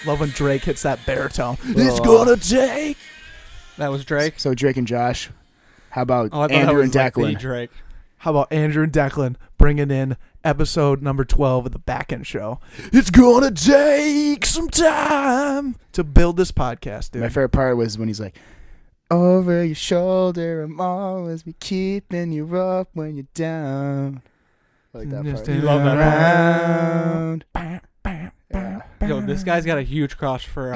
Love when Drake hits that baritone. It's gonna take. That was Drake. So Drake and Josh. How about Oh, I thought Andrew that and was like Declan? the Drake. How about Andrew and Declan bringing in episode number 12 of the Back End Show? It's gonna take some time to build this podcast, dude. My favorite part was when he's like, over your shoulder, I'm always be keeping you up when you're down. I like that part. You love that Around. Yeah. Yo, this guy's got a huge crush for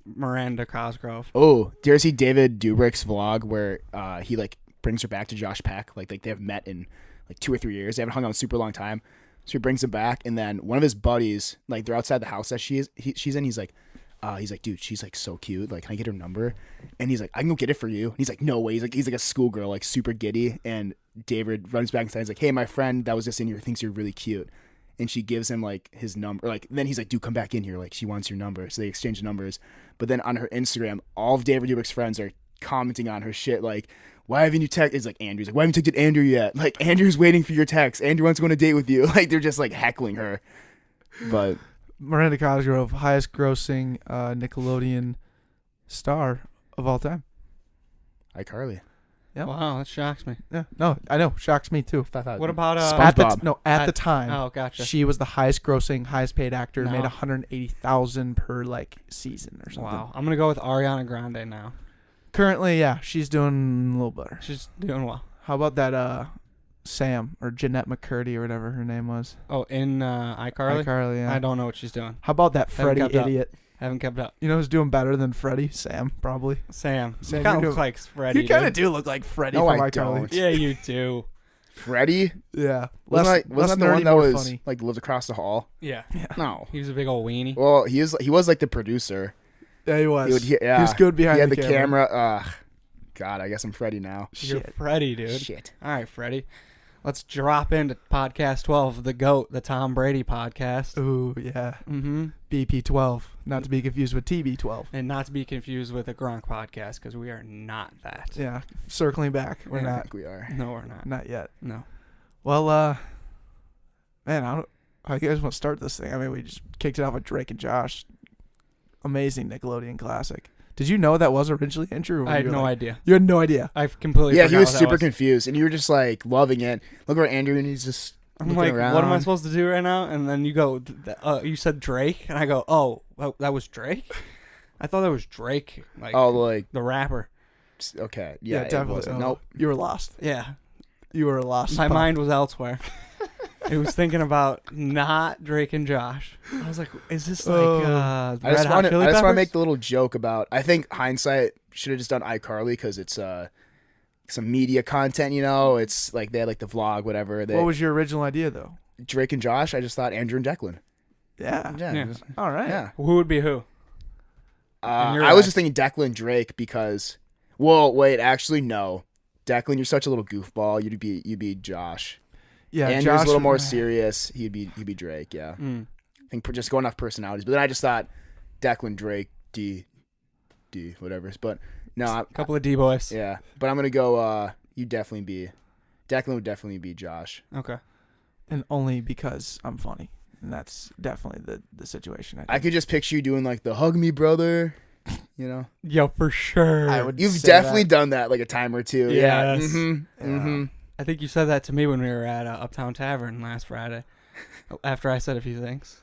Miranda Cosgrove. Oh, do you ever see David Dubrick's vlog where he like brings her back to Josh Peck? Like they have met in like 2 or 3 years. They haven't hung out in a super long time. So he brings him back, and then one of his buddies, like they're outside the house that she's in. He's like, dude, she's like so cute. Like, can I get her number? And he's like, I can go get it for you. And he's like, no way. He's like a schoolgirl, like super giddy. And David runs back inside. He's like, hey, my friend that was just in here thinks you're really cute. And she gives him like his number. Like then he's like, dude, come back in here. Like she wants your number. So they exchange numbers. But then on her Instagram, all of David Dubrick's friends are commenting on her shit. Like, why haven't you texted? It's like Andrew's like, why haven't you texted Andrew yet? Like Andrew's waiting for your text. Andrew wants to go on a date with you. Like they're just like heckling her. But Miranda Cosgrove, highest grossing Nickelodeon star of all time. iCarly. Yep. Wow, that shocks me. Yeah, no, I know, shocks me too. What about At SpongeBob. the time, Oh, gotcha. she was the highest grossing, highest paid actor. No. Made $180,000 per like season or something. Wow, I'm gonna go with Ariana Grande now. Currently, yeah, she's doing a little better. She's doing well. How about that Sam or Jeanette McCurdy or whatever her name was? Oh, in iCarly? iCarly, yeah. I don't know what she's doing. How about that Haven't Freddie kept up. idiot? Haven't kept up. You know who's doing better than Freddie? Sam, probably. Sam. Sam, You kind you're of look like Freddie. You kind of dude. do look like Freddie No, from I iCarly. don't. Yeah, you do. Freddie? Yeah. Wasn't that the nerdy, one that more was funny. like lived across the hall? Yeah. No. He was a big old weenie. Well, he was like the producer. Yeah, he was. He was good behind He had the the camera. God, I guess I'm Freddie now. You're Shit. Freddie, dude. Shit. All right, Freddie. Let's drop into podcast 12, the GOAT, the Tom Brady podcast. Ooh, yeah. Mm-hmm. BP12, not to be confused with TB12. And not to be confused with the Gronk podcast, because we are not that. Yeah, circling back, we're I not, think we are. No, we're not. not yet. No. Well, man, how you guys want to start this thing? I mean, we just kicked it off with Drake and Josh. Amazing Nickelodeon classic. Did you know that was originally Andrew? I had no idea. You had no idea. I've completely Yeah, forgot he was what that super confused, and you were just like loving it. Look at Andrew, and he's just I'm looking like, around. what am I supposed to do right now? And then you go, you said Drake, and I go, oh, that was Drake? I thought that was Drake, like the rapper. Okay, yeah, definitely. It wasn't. Nope. You were lost. Yeah. You were lost. My pup. mind was elsewhere. It was thinking about not Drake and Josh. I was like, is this like I Red just Hot want Chili to Peppers? make the little joke about. I think hindsight should have just done iCarly because it's some media content. You know, it's like they had like the vlog, whatever. What was your original idea, though? Drake and Josh? I just thought Andrew and Declan. Yeah. Yeah. All right. Yeah. Who would be who? In your I was eyes. just thinking Declan Drake because. Well, wait. Actually, no. Declan, you're such a little goofball. You'd be Josh. Yeah. Andrew's Josh, a little more serious. He'd be Drake. Yeah. Mm. I think just going off personalities. But then I just thought Declan Drake D whatever. But no, A couple of D-boys. yeah. But I'm gonna go. Declan would definitely be Josh. Okay. and only because I'm funny, and that's definitely the situation. I I could just picture you doing like the hug me brother. You know, Yo, for sure. I would. you've say definitely that. done that like a time or two. Yeah. Yes. Mm-hmm. Yeah. Mm-hmm. I think you said that to me when we were at Uptown Tavern last Friday. After I said a few things.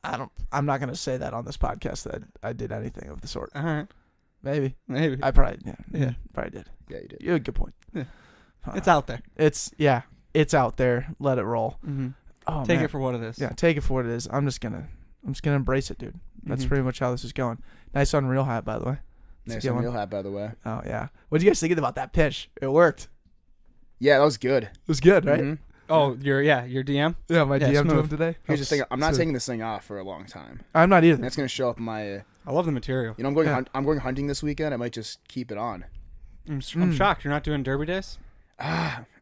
I'm not gonna say that on this podcast that I did anything of the sort. All right. Maybe Maybe. I probably Yeah. probably did. Yeah, you did. You had a good point. Yeah. It's out there. It's out there. Let it roll. Mm-hmm. Oh, Take man. it for what it is. Yeah, take it for what it is. I'm just gonna embrace it, dude. That's Mhm. pretty much how this is going. Nice Unreal hat, by the way. It's a Nice good one. Unreal hat, by the way. Oh yeah. What did you guys think about that pitch? It worked. Yeah, that was good. It was good, right? Mhm. Oh, your DM? Yeah, my Yeah, DM to smooth. him today. Here's the thing. I'm not Smooth. taking this thing off for a long time. I'm not either. And that's gonna show up in my. I love the material. You know, I'm going. Yeah. I'm going hunting this weekend. I might just keep it on. I'm Mm. shocked you're not doing Derby days.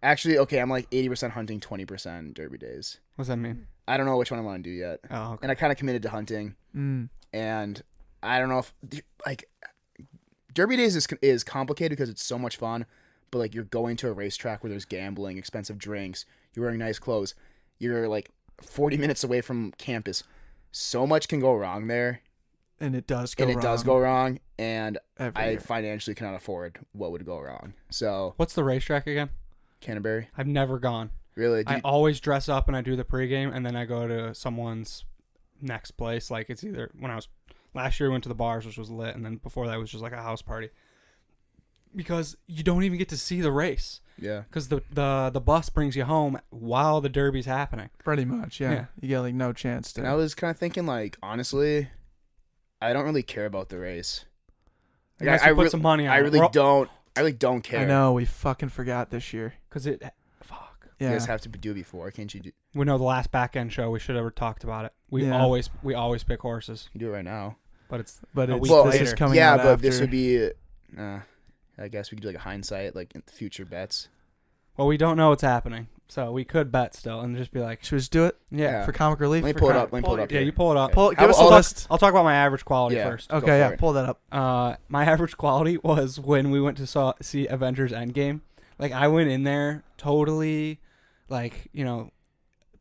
Actually, okay. I'm like 80% hunting, 20% derby days. What's that mean? I don't know which one I want to do yet. Oh, okay. And I kind of committed to hunting, Mm. and I don't know if like derby days is complicated because it's so much fun. But like you're going to a racetrack where there's gambling, expensive drinks, you're wearing nice clothes, you're like 40 minutes away from campus. so much can go wrong there. And it does go wrong. And Every I year. financially cannot afford what would go wrong. So What's the racetrack again? Canterbury. I've never gone. Really? I always dress up and I do the pregame, and then I go to someone's next place. Like it's either when I was last year, I went to the bars, which was lit, and then before that was just like a house party. Because you don't even get to see the race. Yeah. Because the bus brings you home while the derby's happening. Pretty much, yeah. You get like no chance to. And I was kind of thinking, like, honestly, I don't really care about the race. Like, Unless you put some money on I it. really don't. I really don't care. I know, we fucking forgot this year. Because fuck. You Yeah. guys have to do it before, can't you? We know the last back end show. We should have talked about it. We always pick horses, You do it right now. but it's But a it's, week this later. is coming Yeah, out but after. this would be. I guess we could do like a hindsight, like in future bets. Well, we don't know what's happening, so we could bet still and just be like, Should we just do it yeah. for comic relief? Let me For pull it com- up. Let me pull it up. Yeah, here. you pull it up. Okay. Give us a I'll- list. I'll talk about my average quality Yeah. first. Go Okay, for yeah, it. pull that up. My average quality was when we went to see Avengers Endgame. Like, I went in there totally, like,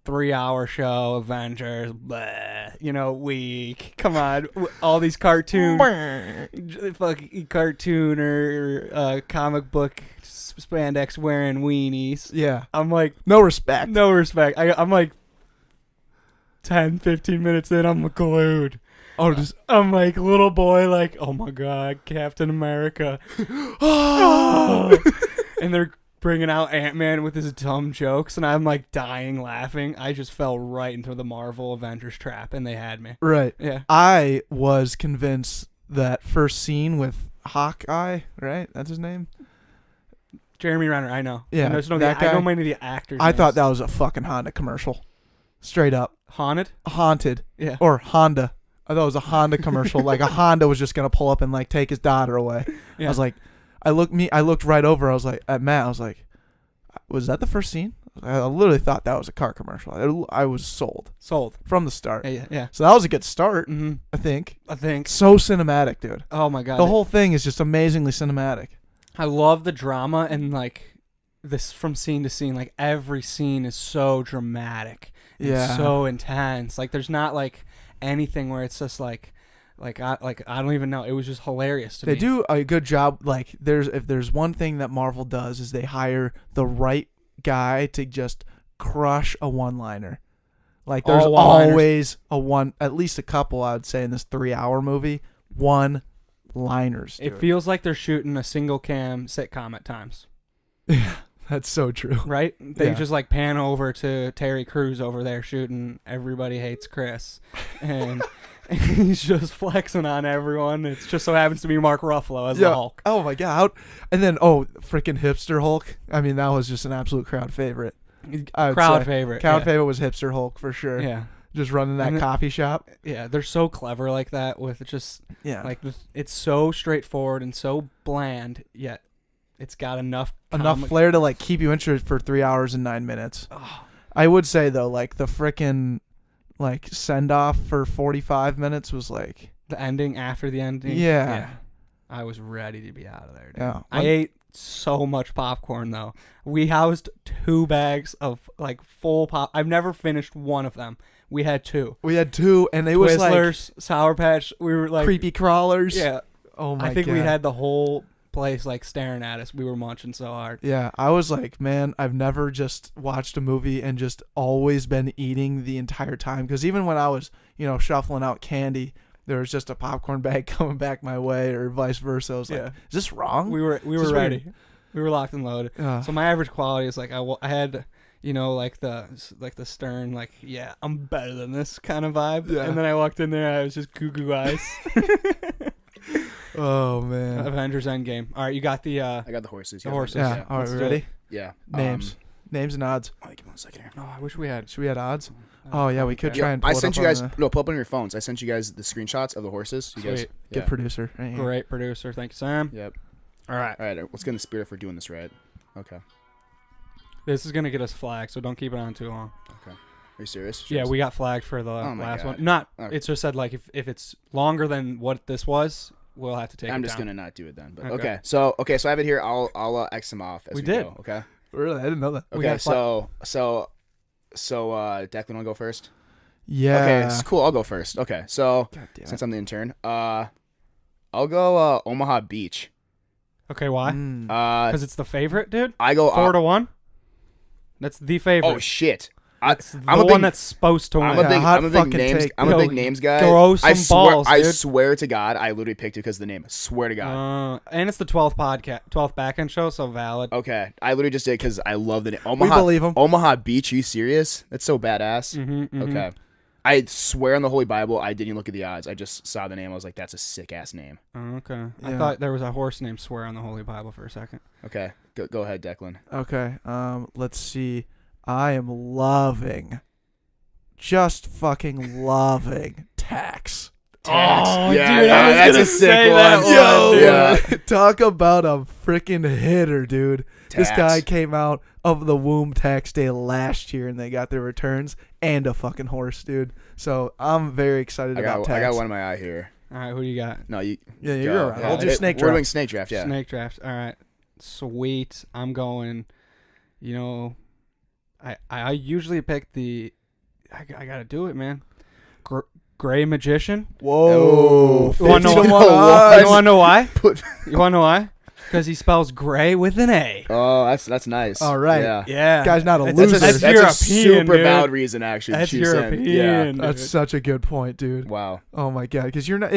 3-hour show, Avengers, bleh, weak. Come on. All these fucking cartoon or comic book spandex wearing weenies. Yeah. I'm like, No respect. no respect. I'm like 10, 15 minutes in, I'm glued. Oh, just I'm like, little boy, like, oh my God, Captain America. Oh. And they're bringing out Ant-Man with his dumb jokes, and I'm like dying laughing. I just fell right into the Marvel Avengers trap, and they had me. right. Yeah. I was convinced that first scene with Hawkeye, right? That's his name. Jeremy Renner, I know. Yeah, I know, that I know guy. many of the actors. I thought names. that was a fucking Honda commercial. Straight up. Haunted? Haunted. Yeah. Or Honda. I thought it was a Honda commercial. Like a Honda was just going to pull up and like take his daughter away. Yeah. I was like, I looked right over. I was like, at Matt, I was like, was that the first scene? I literally thought that was a car commercial. I was sold Sold. from the start. Yeah. So that was a good start, Mm-hmm. I think. I think. So cinematic, dude. Oh my God. The whole thing is just amazingly cinematic. I love the drama and like this from scene to scene. Like every scene is so dramatic. And Yeah. so intense. Like there's not like anything where it's just like I don't even know. It was just hilarious to me. They do a good job. Like if there's one thing that Marvel does is they hire the right guy to just crush a one-liner. Like there's All one-liners. always at least a couple, I would say, in this 3-hour movie, one-liners. It dude. feels like they're shooting a single cam sitcom at times. Yeah, that's so true. Right? They Yeah. just like pan over to Terry Crews over there shooting Everybody Hates Chris. And he's just flexing on everyone. It just so happens to be Mark Ruffalo as the Hulk. Oh my god. And then freaking hipster Hulk. I mean, that was just an absolute crowd favorite. I would Crowd say. favorite. Crowd yeah. favorite was hipster Hulk for sure. Yeah. Just running that And coffee shop. Yeah, they're so clever like that with just Yeah. like it's so straightforward and so bland, yet it's got enough flair to like keep you interested for 3 hours and 9 minutes. Oh, I would say though, like the frickin' like send off for 45 minutes was like, the ending after the ending. Yeah. I was ready to be out of there, dude. Yeah. I ate so much popcorn though. We housed 2 bags of like full pop. I've never finished one of them. We had 2. we had 2, and it was like Twizzlers, Sour Patch. We were like creepy crawlers. Yeah. Oh my god. I think we had the whole place like staring at us. We were munching so hard. Yeah, I was like, man, I've never just watched a movie and just always been eating the entire time. Because even when I was, shuffling out candy, there was just a popcorn bag coming back my way, or vice versa. I was like, is this wrong? We were this ready. weird? We were locked and loaded. So my average quality is like I had, like the stern, like, yeah, I'm better than this kind of vibe. Yeah. And then I walked in there, I was just goo eyes. Oh man. Avengers Endgame. All right, you got the I got the horses. the horses. Yeah. All right, Let's we do ready? it. Yeah. Names and odds. Give me 1 second here. Oh, I wish we had. Should we add odds? Oh yeah, we could Okay. try and. Pull I it sent up you on guys. No, pull up on your phones. I sent you guys the screenshots of the horses. You guys. Sweet. Get Yeah. producer. Right here. Great producer. Thank you, Sam. Yep. All right. All right. Let's get in the spirit if we're doing this right. Okay. This is going to get us flagged, so don't keep it on too long. Are you serious? Yeah, we got flagged for the Oh my last God. one. Not, Okay. it's just said, like, if it's longer than what this was, we'll have to take it I'm down. just gonna not do it then. But Okay. okay. So I have it here. I'll X them off as We we did. go. Okay. Really, I didn't know that. We Okay. got So Declan, wanna go first? Yeah. Okay, it's cool. I'll go first. Okay, so God damn since it. I'm the intern, I'll go Omaha Beach. Okay, why? Mm. Because it's the favorite, dude. I go 4-1. That's the favorite. Oh shit! That's the I'm a one big- that's supposed to win. I'm a Yeah, big, hot I'm a big fucking names, take. I'm a Yo, big names guy. throw some I swear, balls, I dude. swear to God, I literally picked it because of the name. Swear to God. And it's the 12th backend show, so valid. Okay, I literally just did because I love the name. We Omaha, believe him. Omaha Beach. Are you serious? That's so badass. Mm-hmm. Okay. I swear on the Holy Bible, I didn't even look at the odds. I just saw the name. I was like, that's a sick ass name. Oh, okay. I Yeah. thought there was a horse named Swear on the Holy Bible for a second. Okay, go ahead, Declan. Okay. Let's see. I am loving, just fucking loving Tax. Tax. Oh, Yeah, dude, I was that's gonna a sick say one. that one, Yo, dude. Yeah. talk about a freaking hitter, dude. This Tax. guy came out of the womb tax day last year, and they got their returns and a fucking horse, dude. So I'm very excited about Tax. I got one in my eye here. All right, who do you got? No, you. Yeah, go. you're all right. Yeah. Hold your snake We're draft. doing snake draft. Yeah. Snake draft. All right. Sweet. I'm going. You know, I usually pick the. I gotta do it, man. Gray Magician. Whoa. Oh, You wanna know 50 to why? 1. You wanna know why? Put- You wanna know why? Because he spells gray with an A. Oh, that's nice. All right. Yeah. Yeah. Guy's not a That's- loser. That's, That's a European, super dude. valid reason, actually. That's Choose him. European. That's dude. such a good point, dude. Yeah. Wow. Oh my god, because you're not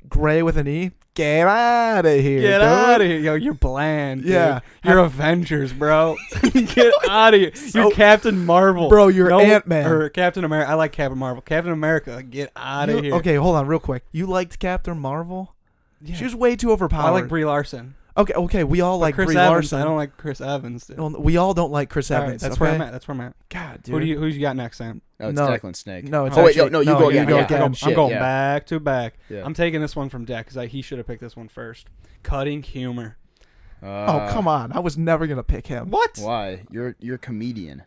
gray with an E. Get out of here. Get dude. out of here. Yo, you're bland. Dude. Yeah. You're Avengers, bro. Get out of here. You're Captain Marvel. Bro, you're Ant-Man. Or Captain America. I like Captain Marvel. Captain America, get out of here. Okay, hold on, real quick. You liked Captain Marvel? Yeah. She was way too overpowered. I like Brie Larson. Okay, we all But like Chris Brie Evans. Larson. I don't like Chris Evans. Dude. Well, we all don't like Chris All right, Evans. that's okay? where I'm at. That's where I'm at. God, dude. Who you got next, Sam? No, it's No. Declan Snake. No, it's Oh, wait, actually, no, you go again. You go Yeah. again. I'm Shit, going yeah. back to back. Yeah. I'm taking this one from Deck because he should have picked this one first. Cutting humor. Oh, come on. I was never going to pick him. What? Why? You're a comedian.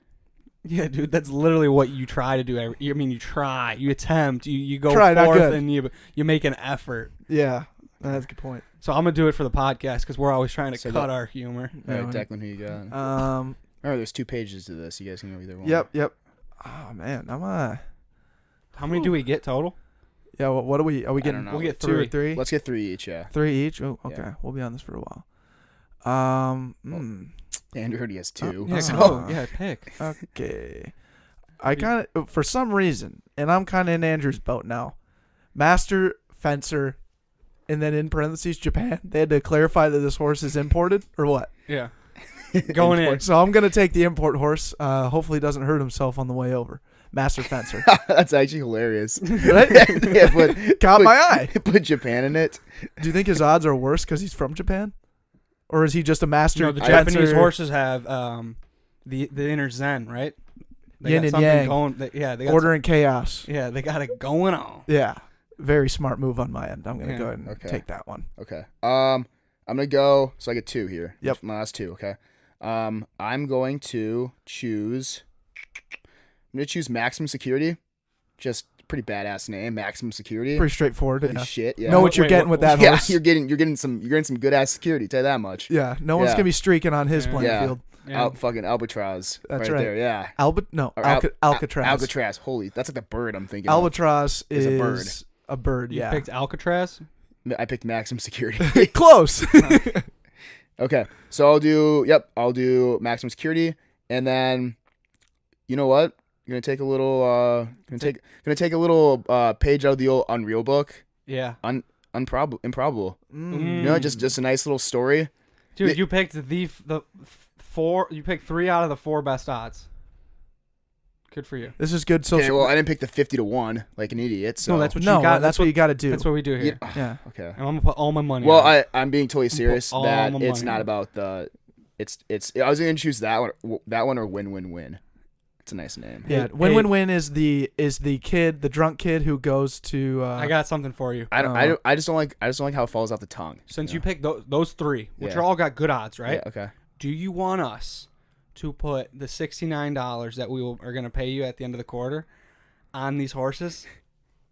Yeah, dude, that's literally what you try to do. You try, you attempt, you go Try, not forth, good. and you make an effort. Yeah, that's a good point. So I'm gonna do it for the podcast because we're always trying to So cut go- our humor. All right, Yeah. Declan, who you got? Um, Remember, there's 2 pages to this. You guys can go either one. yep. Oh, man. How many do we get total? Yeah, what are we I getting? don't know. We'll get 2 or 3. 3? Let's get 3 each, yeah. 3 each? Oh, okay. Yeah. We'll be on this for a while. Andrew already has 2. Yeah, So- go. Yeah, pick. Okay. I kind of, for some reason, and I'm kind of in Andrew's boat now. Master Fencer, and then in parentheses, Japan. They had to clarify that this horse is imported, or what? Yeah, going in. So I'm going to take the import horse. Hopefully he doesn't hurt himself on the way over. Master Fencer. That's actually hilarious. Right? Yeah, Caught my eye. Put Japan in it. Do you think his odds are worse because he's from Japan? Or is he just a master No, the Fencer? Japanese horses have the inner zen, right? They Yin got and something yang. Going, they got Order and chaos. Yeah, they got it going on. Yeah. Very smart move on my end. I'm going to Yeah. go ahead and Okay. take that one. Okay. I'm gonna go. So I get 2 here. Yep. My last 2. Okay. I'm going to choose. I'm gonna choose Maximum Security. Just pretty badass name, Maximum Security. Pretty straightforward. Holy Yeah. shit. Yeah. Know what you're Wait, getting what- with that yeah, horse. you're getting some good ass security. Tell you that much. Yeah, no one's Yeah. gonna be streaking on his Yeah. playing Yeah. field. Yeah. Fucking Albatross. That's right right. there. Yeah. Or Alcatraz. Alcatraz. Holy, that's like the bird I'm thinking. of. Albatross Is is a bird. a bird. You Yeah, picked Alcatraz. I picked Maximum Security. close. Okay, so I'll do Maximum Security, and then, you know what? I'm gonna take a little page out of the old Unreal book. Yeah, Improbable. Mm. You know, just a nice little story. dude, Yeah. you picked the 4. You picked 3 out of the 4 best odds. Good for you. This is good social. Okay, well, I didn't pick the 50 to 1 like an idiot. So No, that's what no, you got. that's what you got to do. That's what we do here. Yeah. Yeah. Okay. And I'm gonna put all my money. Well, on it. I'm being totally serious all that my it's money not on it. about the. It's. I was gonna choose that one or win-win-win. It's a nice name. Yeah, win-win-win is the kid, the drunk kid who goes to. I got something for you. I just don't like how it falls off the tongue. Since you picked those 3, which Yeah. are all got good odds, right? Yeah, okay. Do you want us to put the $69 that are going to pay you at the end of the quarter on these horses?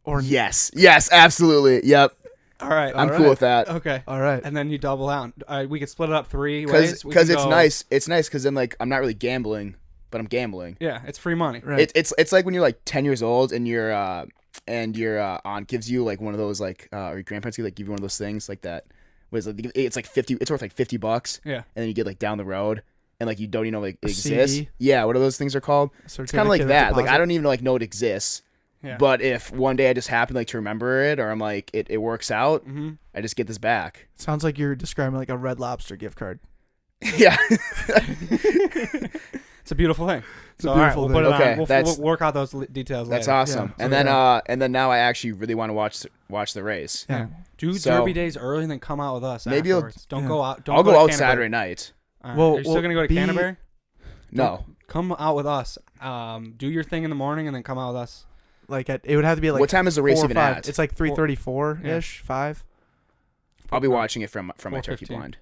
or Yes, absolutely. Yep. All right. I'm All cool right. with that. Okay. all right. And then you double out. We could split it up 3 ways. Because We it's can go- nice. It's nice because then like I'm not really gambling but I'm gambling. Yeah, it's free money. Right. It's like when you're like 10 years old and your aunt gives you like one of those like or your grandparents give you one of those things like that. Was it's like 50? It's worth like $50. Yeah. And then you get like down the road and like you don't even know like it A exists. CD? Yeah, what are those things are called? It's kind of like that. Like I don't even know it exists. Yeah. But if one day I just happen like to remember it, or I'm like it works out, I just get this back. Sounds like you're describing like a Red Lobster gift card. Yeah. It's a beautiful thing. It's a all right, beautiful we'll put thing. it Okay, on. We'll that's- work out those details That's later. awesome. Yeah. And then and then now I actually really want to watch the race. Yeah. Do So- Derby days early and then come out with us Maybe I'll- afterwards. Don't yeah. go out. Don't I'll go to out Canterbury. Saturday night. All right. Well, Are you still well, going to go to be- Canterbury? No. Come out with us. Do your thing in the morning and then come out with us. Like it would have to be like What time is the race 4 or even 5. at? It's like 3:34 ish, 5. I'll be watching it from my turkey 4:15. blind.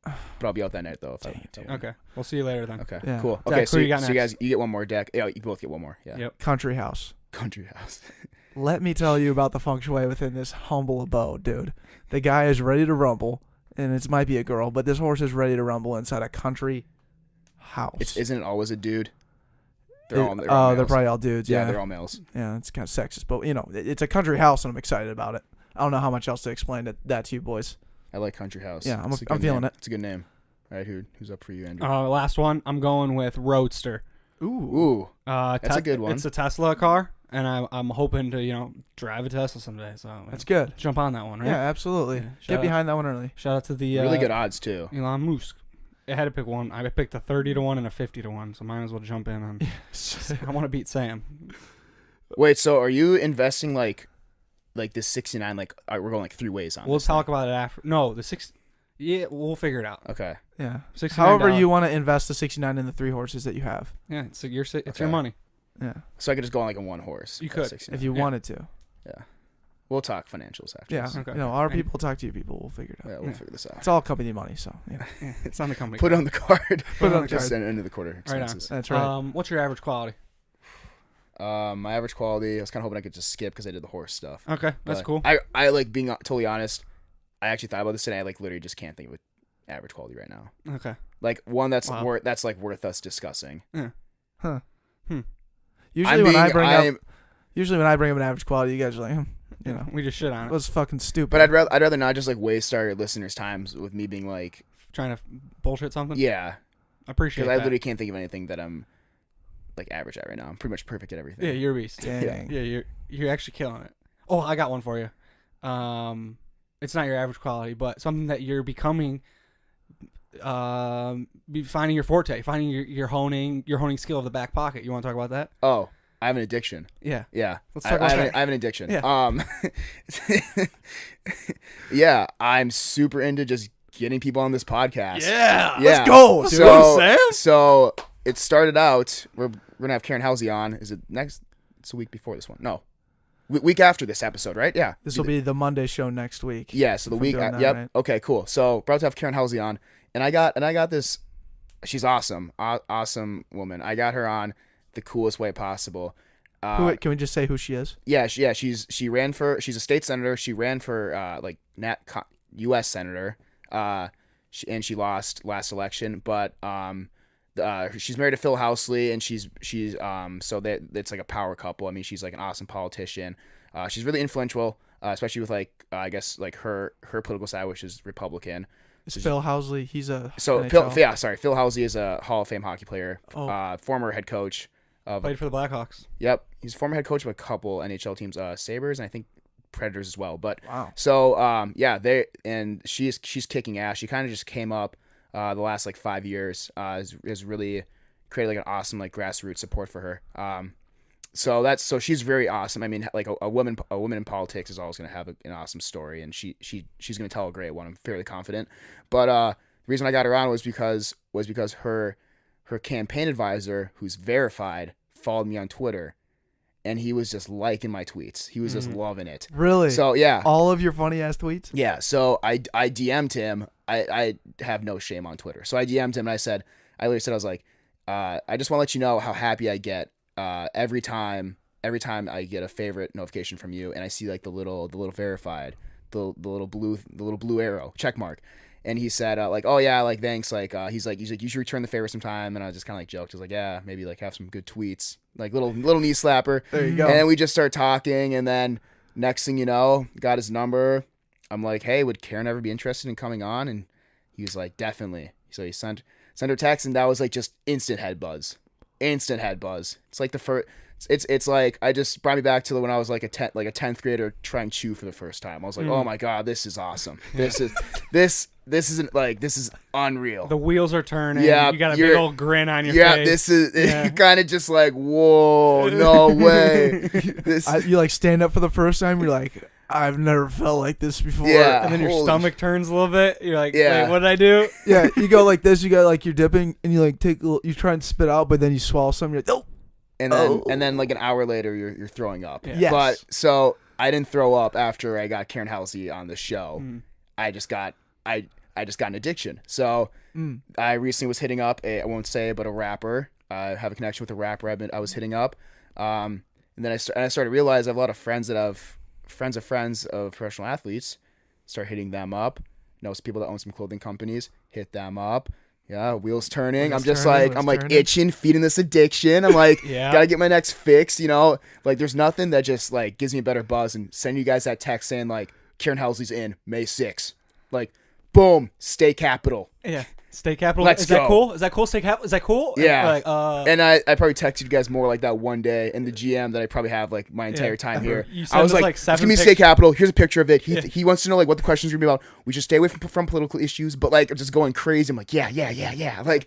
But I'll be out that night though. Dang it, dude. Okay. We'll see you later then. Okay. Yeah. Cool. Deck, Okay. who So you you got guys next? you get one more deck. Yeah, you both get one more. Yeah. Yep. Country house. Country house. Let me tell you about the feng shui within this humble abode, dude. The guy is ready to rumble, and it might be a girl, but this horse is ready to rumble inside a country house. Isn't it always a dude? They're all they're males. probably all dudes. Yeah, Yeah, they're all males. yeah. It's kind of sexist, but it's a country house, and I'm excited about it. I don't know how much else to explain that to you boys. I like country house. Yeah, I'm It's a good feeling name. it. It's a good name. All right, who's up for you, Andrew? Last one. I'm going with Roadster. Ooh, Ooh, that's a good one. It's a Tesla car, and I'm hoping to drive a Tesla someday. So that's good. jump on that one, right? Yeah, absolutely. Yeah, shout Get out. behind that one early. Shout out to the really good odds too. Elon Musk. I had to pick one. I picked a 30-1 and a 50-1, so might as well jump in on. I want to beat Sam. Wait, so are you investing like this 69? Like we're going like 3 ways on. We'll this talk thing. about it after. No, the 6. Yeah, we'll figure it out. Okay. Yeah. $69. However you want to invest the 69 in the 3 horses that you have. Yeah, it's your Okay. money. Yeah. So I could just go on like a 1 horse. You at could, 69. If you Yeah. wanted to. Yeah. We'll talk financials after. Yeah. this. Okay. Our And- people talk to you people. We'll figure it out. Yeah, we'll Yeah. figure this out. It's all company money, so yeah. Yeah, it's on the company. Put it on the card. Put it on the Just card. send it into the quarter Right on. expenses. That's right. What's your average quality? My average quality, I was kind of hoping I could just skip because I did the horse stuff. Okay, that's But cool. I like being totally honest. I actually thought about this today. I like literally just can't think of an average quality right now. Okay. Like one that's Wow. worth us discussing. Huh. Hmm. Usually when I bring up an average quality, you guys are like, We just shit on it it. was fucking stupid. But I'd rather not just like waste our listeners' times with me being like, Trying to bullshit something. yeah, I appreciate because I that. literally can't think of anything that I'm like average at right now. I'm pretty much perfect at everything. Yeah, you're a beast. Dang. Yeah, you're actually killing it. Oh, I got one for you. It's not your average quality, but something that you're becoming. Finding your forte, finding your honing skill of the back pocket. You want to talk about that? Oh, I have an addiction. Yeah. Yeah, Let's talk about that. I have an addiction. Yeah. Yeah, I'm super into just getting people on this podcast. Yeah. Yeah. go, dude. So it started out. We're gonna have Karen Halsey on. Is it next? It's a week before this one. No, week after this episode, right? Yeah. This will be the Monday show next week. Yeah. So the If we're week. doing that Yep. right. Okay. Cool. So about to have Karen Halsey on, and I got this. She's awesome. Awesome woman. I got her on the coolest way possible. Can we just say who she is? Yeah, she's a state senator. She ran for U.S. senator, and she lost last election. But she's married to Phil Housley, and she's so that it's like a power couple. I mean, she's like an awesome politician. She's really influential, especially with I guess her political side, which is Republican. It's Phil Housley. He's a So NHL. Phil Housley is a Hall of Fame hockey player, Oh. former head coach of Played for the Blackhawks. Yep, he's former head coach of a couple NHL teams, Sabres and I think Predators as well. But Wow. so she's kicking ass. She kind of just came up the last like 5 years. Has really created like an awesome like grassroots support for her. So she's very awesome. I mean, like a woman in politics is always going to have an awesome story, and she's going to tell a great one. I'm fairly confident. But the reason I got her on was because her campaign advisor, who's verified, followed me on Twitter, and he was just liking my tweets. He was just loving it. Really? So yeah, all of your funny ass tweets? yeah. So I DM'd him. I have no shame on Twitter. So I DM'd him and I literally said, I was like, I just want to let you know how happy I get every time I get a favorite notification from you, and I see like the little verified, the little blue arrow check mark. And he said, like, oh yeah, like thanks, like he's like you should return the favor sometime. And I just kind of like joked, I was like, yeah, maybe like have some good tweets, like little knee slapper. There you go. And then we just start talking, and then next thing you know, got his number. I'm like, hey, would Karen ever be interested in coming on? And he was like, definitely. So he sent her text, and that was like just instant head buzz. It's like the first. It's like I just brought me back to when I was like a 10th grader trying chew for the first time. I was like, oh my god, this is awesome. This is unreal. The wheels are turning. Yeah, you got a big old grin on your face. Yeah, this is kind of just like, whoa, no way. You like stand up for the first time. You're like, I've never felt like this before. Yeah. And then your stomach turns a little bit. You're like, Yeah. wait, what did I do? Yeah, you go like this. You got like you're dipping, and you like take a little, you try and spit out, but then you swallow some. You're like, oh. And then like an hour later, you're throwing up. Yeah. Yes. But so I didn't throw up after I got Karen Halsey on the show. I just got an addiction. So I recently was hitting up I won't say, but a rapper. I have a connection with a rapper I was hitting up. And then I started to realize I have a lot of friends that have friends of professional athletes. Start hitting them up. Know some people that own some clothing companies. Hit them up. Yeah, wheels turning. I'm just like, I'm like itching, feeding this addiction. I'm like, gotta get my next fix, you know? Like, there's nothing that just, like, gives me a better buzz. And sending you guys that text saying, like, Karen Halsey's in May 6th. Like, boom, stay capital. Yeah. State Capital. Let's is that go. cool? Is that cool? State Capital. Is that cool? Yeah. And I probably texted you guys more like that one day in the GM that I probably have like my entire time here. You I was sent us, like, seven it's gonna be pic- State Capital. Here's a picture of it. He wants to know like what the questions are gonna be about. We should stay away from political issues, but like I'm just going crazy. I'm like, yeah. Like,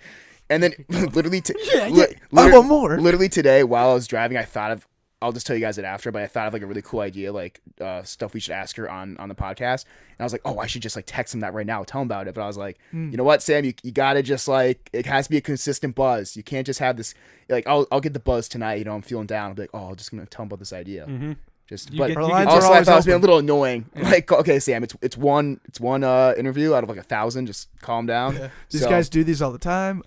and then literally, I want more. Literally today while I was driving, I thought of. I'll just tell you guys it after, but I thought of like a really cool idea, like stuff we should ask her on the podcast. And I was like, oh, I should just like text him that right now, tell him about it. But I was like, you know what, Sam, you gotta just like, it has to be a consistent buzz. You can't just have this, like, I'll get the buzz tonight. You know, I'm feeling down. I'll be like, oh, I'm just gonna tell him about this idea. But also I thought it was being a little annoying. Yeah. Like, okay, Sam, it's one interview out of like 1,000. Just calm down. Yeah. These guys do these all the time.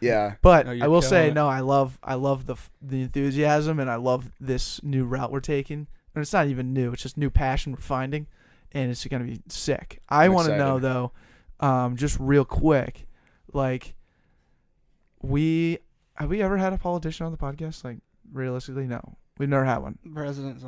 Yeah, but I will say, no, I love the enthusiasm, and I love this new route we're taking. And it's not even new; it's just new passion we're finding, and it's gonna be sick. I want to know though, just real quick, like, have we ever had a politician on the podcast? Like, realistically, no. We've never had one. President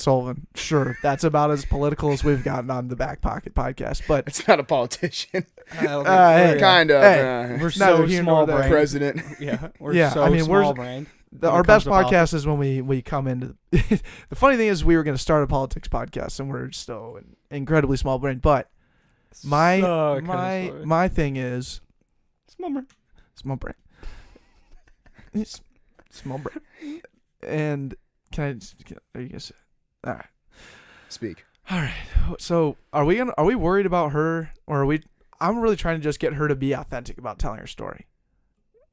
Sullivan. Sure. That's about as political as we've gotten on the Backpocket podcast. But it's not a politician. Hey, kind of. Hey, we're so small brain. President. Yeah. We're so small brain. Our best podcast is when we come into the funny thing is we were going to start a politics podcast and we're still incredibly small brain. But my thing is small brain. Small brain. And are you gonna say? All right. Speak. All right. So are we worried about her, or are we? I'm really trying to just get her to be authentic about telling her story.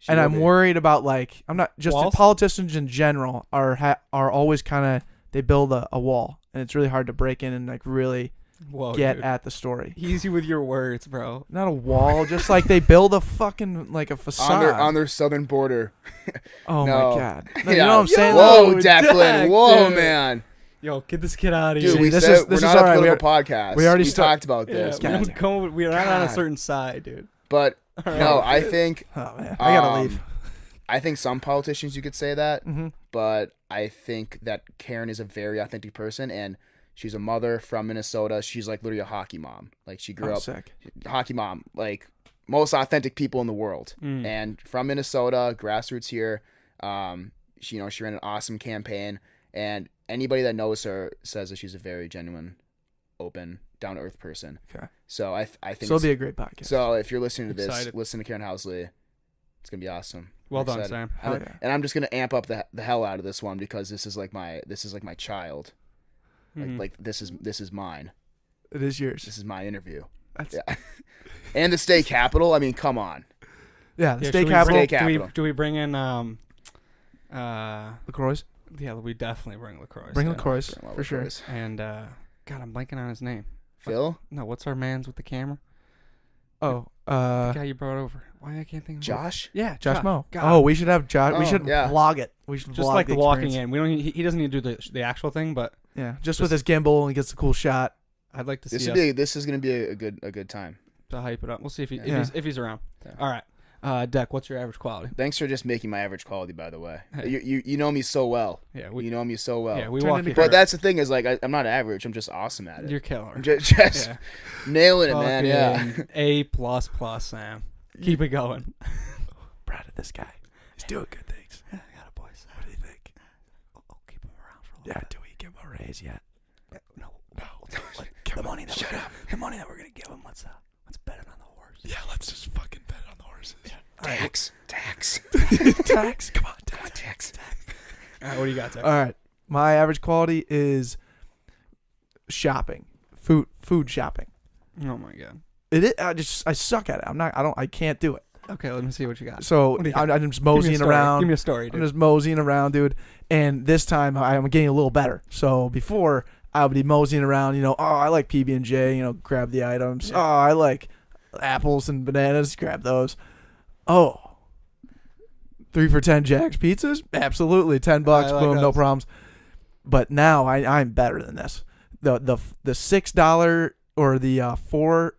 And I'm worried about, like, I'm not just politicians in general are always kind of, they build a wall, and it's really hard to break in and like really get at the story. Easy with your words, bro. Not a wall, just like they build a fucking like a facade on their southern border. Oh no. my god! No, you know what I'm saying? Whoa, Declan! Whoa, dude. Man! Yo, get this kid out of Dude, here. this is not a political podcast. We already talked about this. We're not on a certain side, dude. But no, I think. Oh man, I gotta leave. I think some politicians you could say that, mm-hmm. but I think that Karen is a very authentic person, and she's a mother from Minnesota. She's like literally a hockey mom. Like, she grew up sick. Hockey mom, like most authentic people in the world, and from Minnesota, grassroots here. She ran an awesome campaign, and anybody that knows her says that she's a very genuine, open, down to earth person. Okay. So I think it'll be a great podcast. So if you're listening to this, listen to Karen Halsey. It's gonna be awesome. Well done, Sam. And I'm just gonna amp up the hell out of this one because this is like my child. Like this is mine. It is yours. This is my interview. Yeah. And the state capital. I mean, come on. Yeah, the state capital. Do we bring in LaCroix? Yeah, we definitely bring LaCroix. Bring LaCroix for sure. And God, I'm blanking on his name. Phil? No, what's our man's with the camera? Oh, the guy you brought over. Why I can't think of Josh? Yeah, Josh Mo. God. Oh, we should have Josh. We should yeah. vlog it. We should just vlog like the walking experience. in. We don't. He doesn't need to do the actual thing, but yeah, just with his gimbal and he gets a cool shot. I'd like to see. This is gonna be a good time. to hype it up. We'll see if Yeah. if he's around. Yeah. All right. Deck, what's your average quality? Thanks for just making my average quality, by the way. Hey. You know me so well. Yeah, You know me so well. yeah, we Turn walk into you through But that's the thing is, like, I'm not average. I'm just awesome at it. it. You're killer. I'm just Yeah. nailing it, man. Yeah. Fucking A++, Sam. Keep it going. Proud of this guy. He's doing good things. I got a boy, Sam. What do you think? I'll keep him around for a Yeah, little do we give him a raise yet? bit. No. The money that The money that we're gonna give him. Let's bet it on the horse. Yeah, let's just fucking bet on the horses. Tax. Tax? Come on, tax. All right, what do you got, Deck? All right. My average quality is shopping. Food shopping. Oh my god. It is, I suck at it. I can't do it. Okay, let me see what you got. So What do you got? I'm just Give me a moseying story. around. Give me a story, I'm dude. just moseying around, dude. And this time I'm getting a little better. So before I would be moseying around, oh, I like PB&J, grab the items. Yeah. Oh, I like apples and bananas, grab those. Oh, 3 for $10 Jack's pizzas? Absolutely. $10, I like boom, no those. problems. But now I'm better than this. The $6 or the 4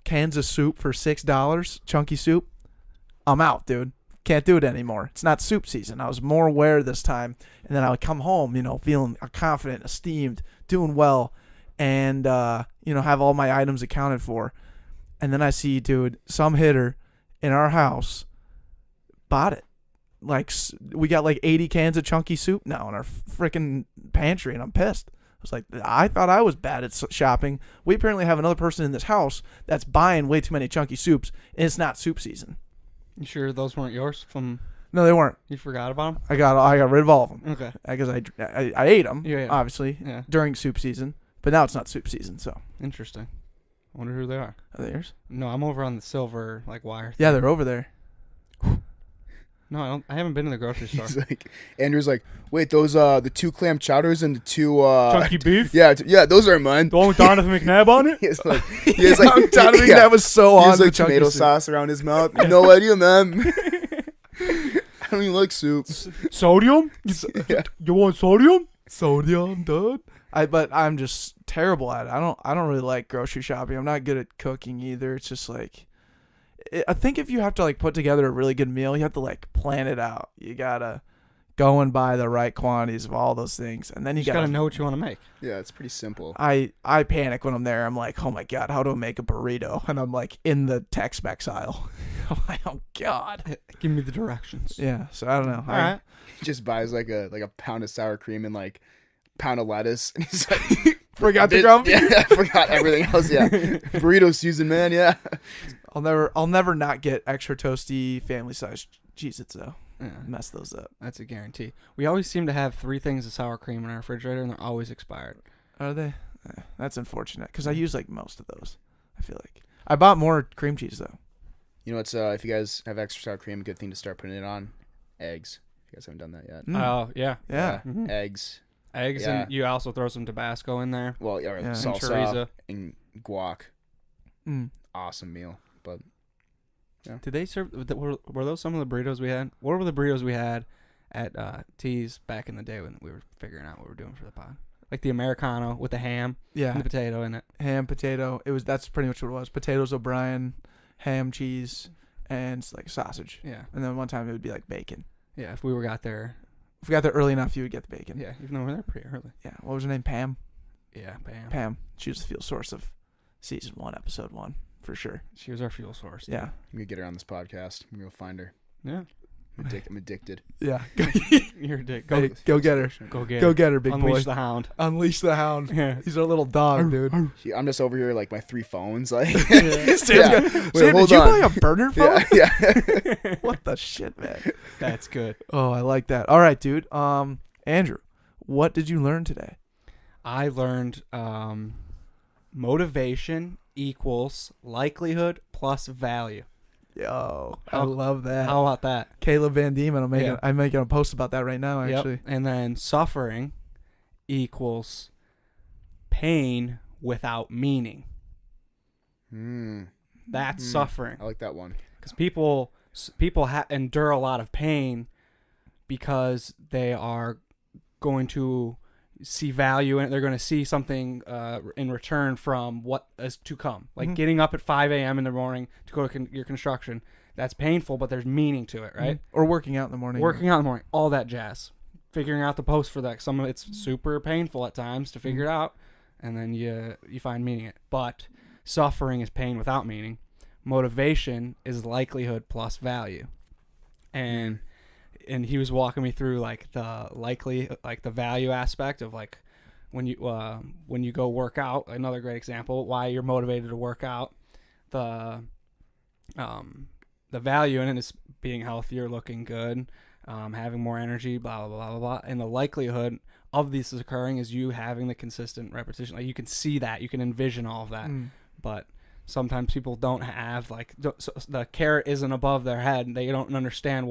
cans of soup for $6, chunky soup, I'm out, dude. Can't do it anymore. It's not soup season. I was more aware this time, and then I would come home, feeling confident, esteemed, doing well, and have all my items accounted for. And then I see, dude, some hitter in our house bought it. Like, we got like 80 cans of chunky soup now in our freaking pantry, and I'm pissed. I was like, I thought I was bad at shopping. We apparently have another person in this house that's buying way too many chunky soups, and it's not soup season. You sure those weren't yours from? No, they weren't. You forgot about them? I got rid of all of them Okay. because I ate them, Yeah. obviously, Yeah. during soup season. But now it's not soup season, so. Interesting. I wonder who they are. Are they yours? No, I'm over on the silver wire. Yeah, they're over there. No, I don't. I haven't been to the grocery store. He's like, Andrew's like, wait, those the 2 clam chowders and the 2 Chunky beef. yeah, those are mine. The one with Donovan McNabb on it. He has like, I'm telling you, that was so he on has the like chunky tomato soup. sauce around his mouth. No idea, man. I don't even like soup. Sodium? Yeah. You want sodium? Sodium, dude. But I'm just terrible at it. I don't really like grocery shopping. I'm not good at cooking either. It's just like, I think if you have to like put together a really good meal, you have to like plan it out. You gotta go and buy the right quantities of all those things, and then you You just gotta gotta know what you want to make. Yeah, it's pretty simple. I panic when I'm there. I'm like, oh my god, how do I make a burrito? And I'm like in the Tex-Mex aisle. I'm like, oh god. Give me the directions. Yeah. So I don't know. All right. He just buys like a pound of sour cream and like pound of lettuce, and he's like, Forgot the ground beef. Yeah, I forgot everything else. Yeah, burrito season, man. Yeah. I'll never not get extra toasty family sized Cheez-Its though. Yeah, Mess those up. that's a guarantee. We always seem to have 3 things of sour cream in our refrigerator, and they're always expired. Are they? That's unfortunate because I use like most of those. I feel like I bought more cream cheese though. You know what's if you guys have extra sour cream, a good thing to start putting it on eggs. If you guys haven't done that yet. Oh yeah. Yeah. Mhm. Eggs. Eggs, Yeah. and you also throw some Tabasco in there. Well, yeah, Yeah. And salsa chorizo. and guac. Mm. Awesome meal. But Did they serve? Were those some of the burritos we had? What were the burritos we had at T's back in the day when we were figuring out what we were doing for the pod? Like the Americano with the ham and Yeah. the potato in it. Ham, potato. That's pretty much what it was. Potatoes O'Brien, ham, cheese, and like sausage. Yeah. And then one time it would be like bacon. Yeah. If we got there. If we got there early enough, you would get the bacon. Yeah. Even though we were there pretty early. Yeah. What was her name? Pam. Yeah. Bam. Pam. She was the fuel source of season 1, episode 1, for sure. She was our fuel source. Yeah. I'm gonna get her on this podcast. I'm gonna go find her. Yeah. I'm addicted. Yeah. You're a dick. Hey, go get her. Go get Go her. get her, big Unleash boy. the hound. Unleash the hound. Yeah. He's our little dog, dude. I'm just over here like my 3 phones. Like, Sam's Yeah. got- Wait, Sam, hold did you on. buy a burner phone? yeah. What the shit, man? That's good. Oh, I like that. All right, dude. Andrew, what did you learn today? I learned motivation equals likelihood plus value. Yo, I How- love that. How about that? Caleb Van Diemen. Yeah. I'm making a post about that right now, actually. Yep. And then suffering equals pain without meaning. That's suffering. I like that one. Because people endure a lot of pain because they are going to, see value in it. They're going to see something in return from what is to come. Like getting up at 5 a.m. in the morning to go to your construction. That's painful, but there's meaning to it, right? Or working out in the morning. Working out in the morning, all that jazz. Figuring out the post for that. Some of it's super painful at times to figure it out, and then you find meaning in it. But suffering is pain without meaning. Motivation is likelihood plus value. And he was walking me through like the value aspect of like when you go work out. Another great example why you're motivated to work out. The value in it is being healthier, looking good, having more energy, blah, blah, blah, blah, blah. And the likelihood of this occurring is you having the consistent repetition. Like you can see that, you can envision all of that. But sometimes people don't have so the carrot isn't above their head. They don't understand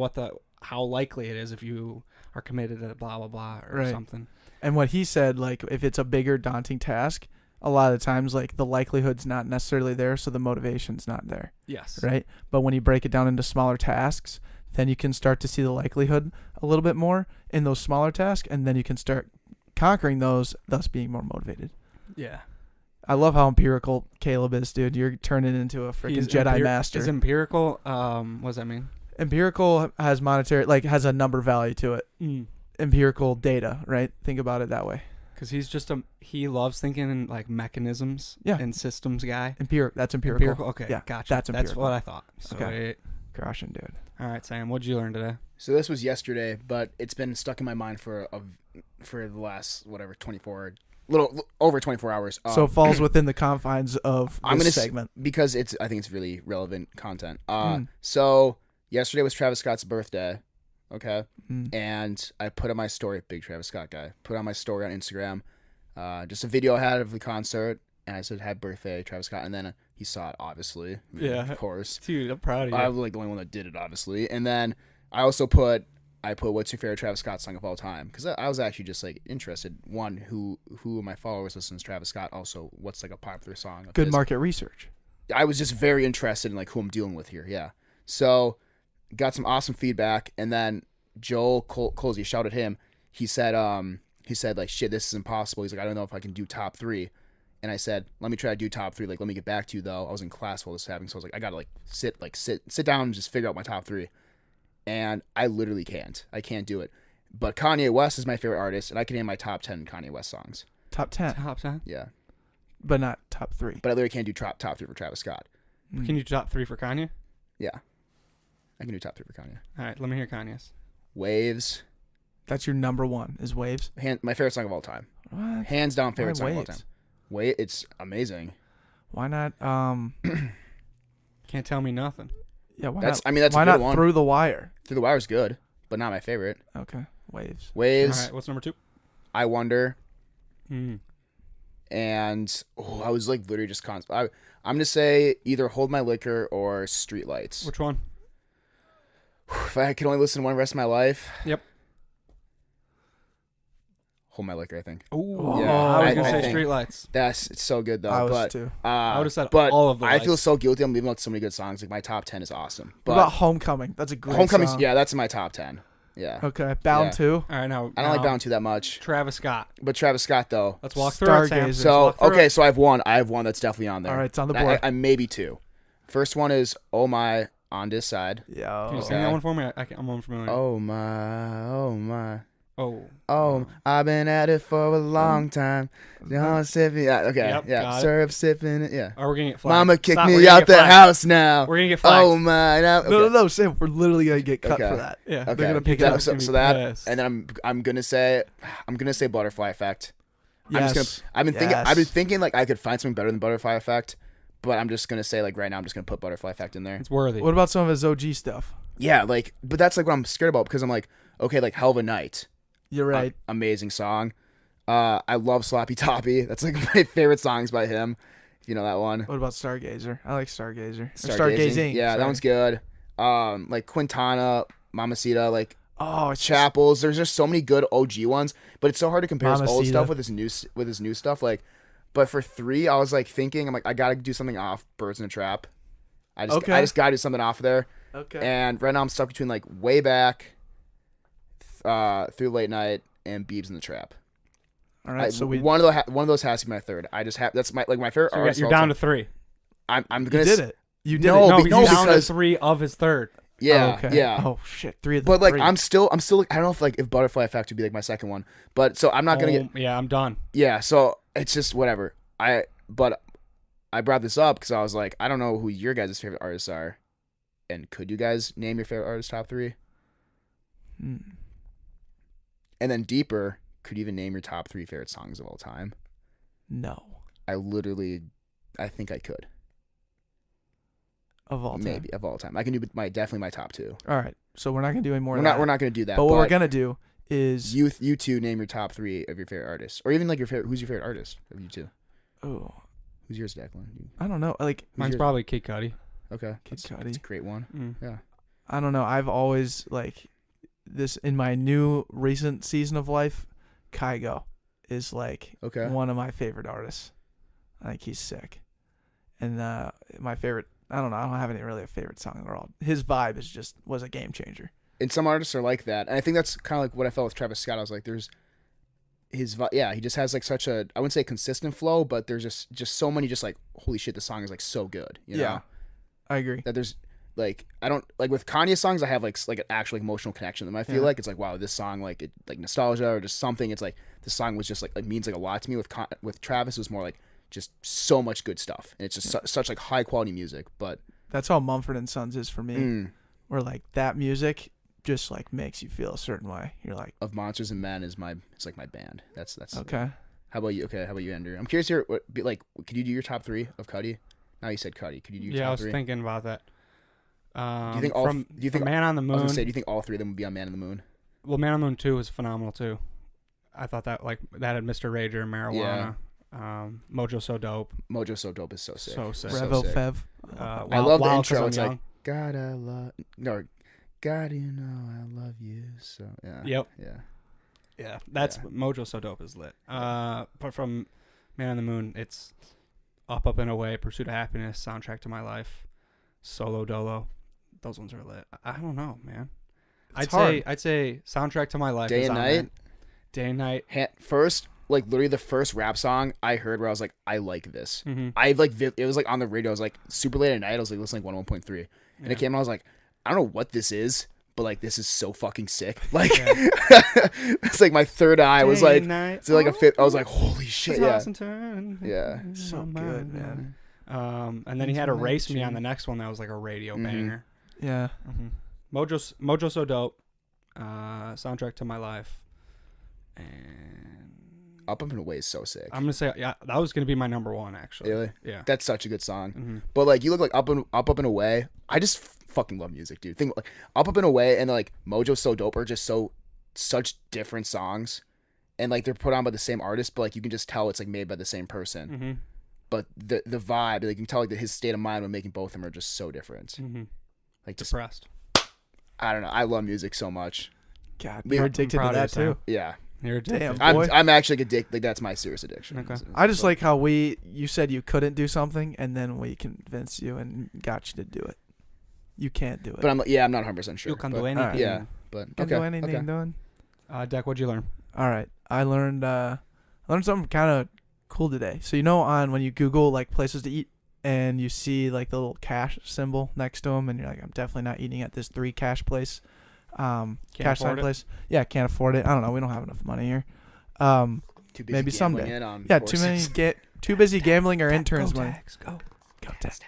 how likely it is if you are committed to blah, blah, blah or something. And what he said, like if it's a bigger daunting task, a lot of the times like the likelihood's not necessarily there, so the motivation's not there. Yes. Right? But when you break it down into smaller tasks, then you can start to see the likelihood a little bit more in those smaller tasks, and then you can start conquering those, thus being more motivated. Yeah. I love how empirical Caleb is, dude. You're turning into a freaking Jedi master. Is empirical, what does that mean? Empirical has has a number value to it. Empirical data, right? Think about it that way. Because he's just he loves thinking in like mechanisms and systems guy. That's empirical. Okay, yeah, gotcha. That's empirical. That's what I thought. Okay. Crushing, dude. All right, Sam, what'd you learn today? So this was yesterday, but it's been stuck in my mind for the last 24 over 24 hours. So it falls within the confines of this segment because I think it's really relevant content. So yesterday was Travis Scott's birthday. Okay. And I put on my story, big Travis Scott guy, put on my story on Instagram, just a video I had of the concert, and I said, happy birthday, Travis Scott. And then he saw it, obviously. Yeah. Of course. Dude, I'm proud of you. I was like the only one that did it, obviously. And then I also put what's your favorite Travis Scott song of all time? Because I was actually just like interested. One, who of my followers listens to Travis Scott? Also, what's like a popular song of Good his? Market research. I was just very interested in like who I'm dealing with here. Yeah. So got some awesome feedback, and then Joel Colsey, shouted him. He said like, shit, this is impossible. He's like, I don't know if I can do top 3. And I said, let me try to do top 3. Like, let me get back to you though. I was in class while this was happening, so I was like, I gotta like sit down and just figure out my top 3. And I literally can't. I can't do it. But Kanye West is my favorite artist, and I can name my top 10 Kanye West songs. Top 10. Top 10? Yeah. But not top 3. But I literally can't do top 3 for Travis Scott. Can you do top 3 for Kanye? Yeah. I can do top 3 for Kanye. All right, let me hear Kanye's. Waves. That's your number 1 is Waves? My favorite song of all time. What? Hands down favorite Why song Waves? of all time. Wait, it's amazing. Why not? Can't tell me nothing. Yeah, why That's not? a why good not one. Through the Wire? Through the Wire is good, but not my favorite. Okay, Waves. Waves. All right, what's number 2? I Wonder. Mm. And I was like literally just constant. I'm gonna say either Hold My Liquor or Streetlights. Which one? If I could only listen to one rest of my life. Yep. Hold My Liquor, I think. Oh, Yeah, I was gonna I say think Streetlights. It's so good though. I was but too. I would have said but all of the I lights. feel so guilty. I'm leaving out so many good songs. Like my top 10 is awesome. What But about Homecoming? That's a great Homecoming's song. yeah, that's in my top 10. Yeah. Okay, Bound Yeah. 2. All right, now I don't like Bound 2 that much. Travis Scott. But Travis Scott though. Let's walk through it, Sam. Stargazer. So Walk through okay, it. so I have one. That's definitely on there. All right, it's on the board. I maybe 2. First one is Oh My on this side. Yeah. Can you sing that one for me? I'm unfamiliar. Oh my. Oh. I've been at it for a long time. Sipping. Yeah, okay. Yep, yeah, got it. syrup sipping it. Yeah. Oh, we're gonna get flagged. Mama kicked Stop, we're me gonna out get the flagged. house now. We're gonna get flagged. Oh my. Okay. No, Sam. We're literally gonna get cut Okay. for that. Yeah. Okay. They're gonna pick it That- up. So, Gonna be so that, pissed. and then I'm gonna say Butterfly Effect. Yes. I've been Yes. thinking like I could find something better than Butterfly Effect, but I'm just gonna say like right now I'm just gonna put Butterfly Effect in there. It's worthy. What about some of his OG stuff? Yeah, like, but that's like what I'm scared about because I'm like, okay, like Hell of a Night. You're right. Amazing song. I love Sloppy Toppy. That's like my favorite songs by him. If you know that one. What about Stargazer? I like Stargazer. Or Stargazing. Yeah, sorry. that one's good. Like Quintana, Mamacita, like Oh, it's Chapels. There's just so many good OG ones, but it's so hard to compare his old Mamacita. stuff with his new stuff. Like, but for 3, I was like thinking, I'm like, I gotta do something off Birds in a Trap. I just gotta do something off there. Okay. And right now I'm stuck between like Way Back, Through Late Night, and Beebs in the Trap. All right, so we one of those has to be my third. I just have that's my favorite So artist. you're down to 3. I'm you gonna did it. You did No, it. No, be- he's down to because 3 of his third. yeah, Oh, okay. yeah. Oh shit, 3 of the But like 3. I'm still I don't know if Butterfly Effect would be like my second one. But so I'm not gonna get Yeah, I'm done. yeah. So it's just whatever. But I brought this up because I was like I don't know who your guys' favorite artists are, and could you guys name your favorite artist top 3? Hmm. And then deeper, could you even name your top 3 favorite songs of all time? No, I think I could. of all time. Maybe of all time. I can do definitely my top 2. All right, so we're not gonna do any more. We're of not that. we're not gonna do that. But what we're gonna do is you two name your top 3 of your favorite artists, or even like your favorite. Who's your favorite artist of you two? Oh, Who's yours, Declan? I don't know. Like Mine's yours? probably Kid Cudi. Okay, Kid that's Cudi. a great one. Mm. Yeah. I don't know. I've always like this in my new recent season of life. Kygo is like Okay. one of my favorite artists. I think he's sick. And my favorite, I don't know. I don't have any really a favorite song at all. His vibe was a game changer. And some artists are like that, and I think that's kind of like what I felt with Travis Scott. I was like, there's his yeah, he just has like such a I wouldn't say consistent flow, but there's just so many just like holy shit, the song is like so good. You know? I agree. That there's like I don't like with Kanye songs I have like an actual emotional connection to them. I feel like it's like wow, this song like it like nostalgia or just something. It's like the song was just like means like a lot to me. With Travis it was more like just so much good stuff, and it's just such like high quality music. But That's how Mumford and Sons is for me. Where like that music just like makes you feel a certain way. You're like of Monsters and Men it's like my band. That's okay. How about you? Okay, how about you, Andrew? I'm curious here. Could you do your top 3 of Cudi? Now you said Cudi. Could you do your Yeah, top I was 3? thinking about that. Do you think all? from Do you think Man on the I was Moon? gonna say, do you think all 3 of them would be on Man on the Moon? Well, Man on the Moon 2 was phenomenal too. I thought that that had Mr. Rager and Marijuana. Mojo So Dope. Mojo So Dope is so sick. So sick. Revo sick. Fev. I love the Wild intro. 'Cause I'm It's young. like gotta love no, God, you know I love you. So yeah. Yep. Yeah. Yeah, that's Yeah. Mojo So Dope is lit. But from Man on the Moon, it's Up and Away, Pursuit of Happiness, Soundtrack to My Life, Solo Dolo. Those ones are lit. I don't know, man. It's hard. I'd say Soundtrack to My Life. Day is and on Night. there. Day and Night. First, like literally the first rap song I heard where I was like, I like this. Mm-hmm. I like it was like on the radio. I was like super late at night. I was like listening to 101.3, and it came. And I was like, I don't know what this is, but like this is so fucking sick. Like it's like my third eye was like it's like a fit. I was like, holy shit, yeah, yeah. So good, man. And then he had Erase Me on the next one. That was like a radio banger. Yeah. Mm-hmm. Mojo So Dope, Soundtrack to My Life, and Up and Away is so sick. I'm gonna say that was gonna be my number 1 actually. Really? Yeah. That's such a good song. Mm-hmm. But like you look like Up and Away. I just fucking love music, dude. Think like Up and Away and like Mojo So Dope are just such different songs, and like they're put on by the same artist, but like you can just tell it's like made by the same person. Mm-hmm. But the vibe, like you can tell like his state of mind when making both of them are just so different. Mm-hmm. Like just Depressed. I don't know. I love music so much. God, We- you're I'm addicted to proud of that you, too. Yeah, You're Damn. addicted. Boy. I'm actually addicted. Like that's my serious addiction. Okay. I just like how you said you couldn't do something, and then we convinced you and got you to do it. You can't do it. But I'm not 100% sure. You can but, do anything. Yeah, but Can okay. do anything, okay. doing. Deck, what'd you learn? All right, I learned something kind of cool today. So when you Google like places to eat, and you see like the little cash symbol next to them, and you're like, I'm definitely not eating at this 3 cash place, cash sign afford it? place. Yeah, can't afford it. I don't know. We don't have enough money here. Too busy Maybe gambling someday. in on Yeah, horses. too busy gambling or interns Go money. Tax, go. Tax.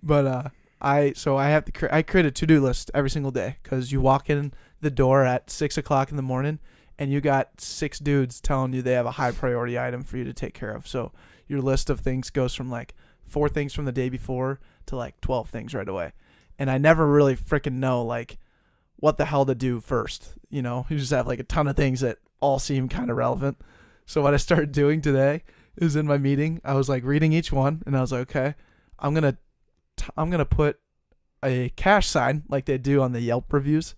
But I have I create a to-do list every single day, because you walk in the door at 6:00 in the morning and you got 6 dudes telling you they have a high priority item for you to take care of. So your list of things goes from like 4 things from the day before to like 12 things right away. And I never really freaking know like what the hell to do first. You just have like a ton of things that all seem kind of relevant. So what I started doing today is in my meeting, I was like reading each one, and I was like, okay, I'm going to put a cash sign like they do on the Yelp reviews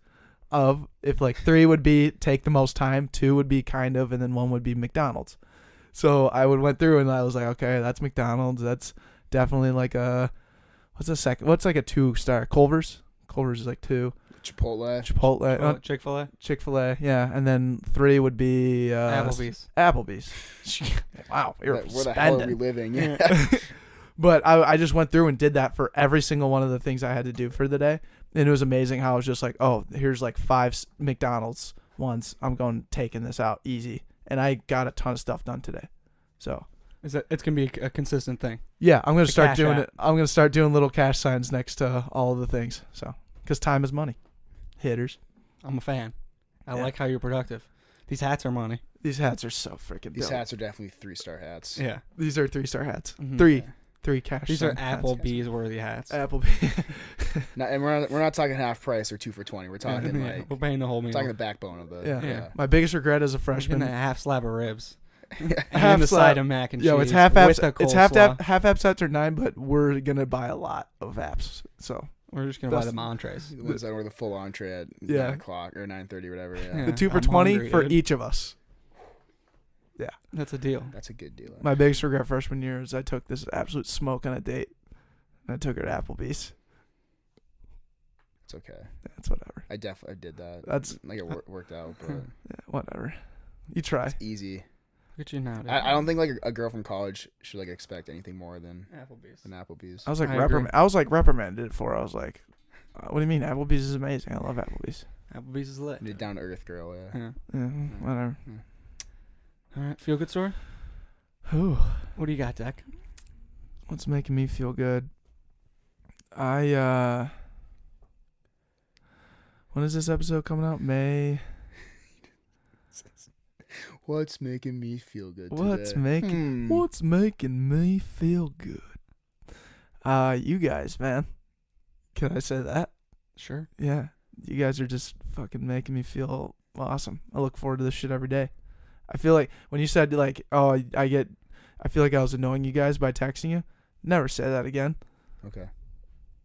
of if like 3 would be take the most time, 2 would be kind of, and then 1 would be McDonald's. So I went through and I was like, okay, that's McDonald's. That's definitely like what's like a 2-star? Culver's is like 2. Chipotle, Chick-fil-A. Chick-fil-A, yeah, and then 3 would be Applebee's. Applebe's. Wow, you're Where the hell are we spending. living? Yeah. But I just went through and did that for every single one of the things I had to do for the day, and it was amazing how I was just like, oh, here's like 5 McDonald's ones. I'm taking this out easy, and I got a ton of stuff done today. So It's gonna be a consistent thing. yeah, I'm gonna The start Cash doing App. it. I'm gonna start doing little cash signs next to all of the things. So because time is money, hitters. I'm a fan. I Yeah. like how you're productive. These hats are money. These hats are so freaking These dope. hats are definitely 3-star hats. Yeah. These are 3-star hats. Mhm. Three cash. These are sign hats. Applebee's worthy hats. Applebee. And we're not talking half price or 2 for $20. We're talking Yeah, like we're paying the whole meal. talking the backbone of the. Yeah. My biggest regret as a We're getting freshman. a half slab of ribs. Half And the slab. side of mac and cheese. Yo, it's half with apps. the It's coleslaw. half apps at 9, but we're gonna buy a lot of apps. So We're just gonna buy That's- the entrees. The ones that were the full entree at Yeah. 9 o'clock or 9:30 or whatever. Yeah. Yeah. the 2 for I'm 20 hungry, for dude. each of us. That's a deal. That's a good deal. My biggest regret freshman year is I took this absolute smoke on a date. And I took her to Applebee's. It's okay. That's whatever. I did that. That's Like it worked out, but yeah, whatever. You try. it's easy. Look at you now, dude. I don't think like a girl from college should like expect anything more than Applebee's. an Applebee's. I was like I agree. I was like reprimanded for. I was like, what do you mean? Applebee's is amazing. I love Applebee's. Applebee's is lit. You're a down to earth girl. Yeah. Yeah. Yeah, whatever. All right. Feel good story. Whew. What do you got, Deck? What's making me feel good? When is this episode coming out? May. What's making me feel good What's today? making What's making me feel good? You guys, man. Can I say that? Sure. Yeah. You guys are just fucking making me feel awesome. I look forward to this shit every day. I feel like when you said like, oh, I feel like I was annoying you guys by texting you. Never say that again. Okay.